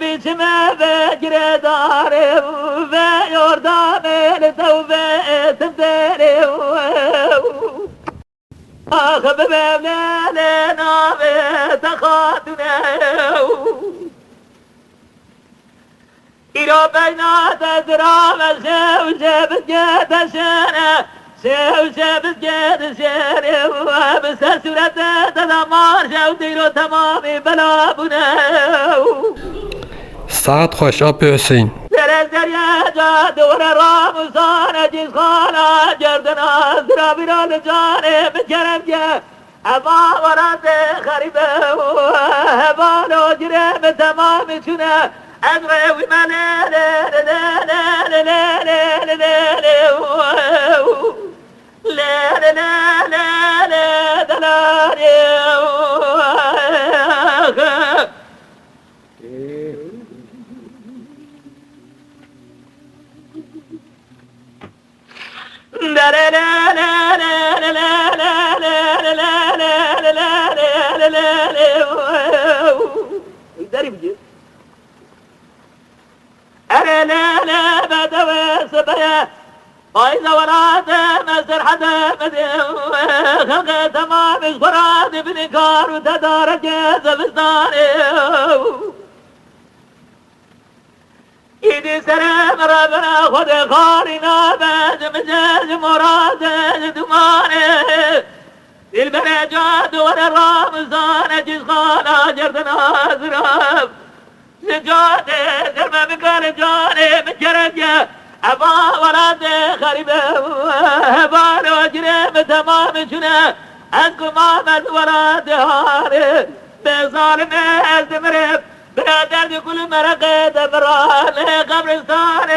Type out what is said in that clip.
بيتما بجري داري ويردام التوبة تمدري أخبب لنا بتخاطنا إلو بينا تدرام سوسة بسجد سنة سوسة بسجد سنة وبسسورة تدمار شوديرو تمامي بلابنا سعد خوش أبيسين درزر يا جاد ورا مصانة جيس خانا جردنا زرابي رال جاني بجرم جا أبا ورات خريبه وهبا لو جرم تمام شنا أدري وما لا لا لا لا لا لا لا لا لا لا لا لا لا لا بدوي صبيا وإذا وراد مسر حدا خلق تمام إخبارات بنكار وتدارك زبستاني إيدي سلام ربنا خد خارنا باز مجاز مراد دماني البنجات وانا الرامزان جيز خالا جردنا زراب نجات زرما بقال جاني من جرجة أبا ولاد خريبة أبا لو جريم تمام شنا أذكر مامد ولاد هاري بظالم أزمرب برادر كل مرقة بران قبرستان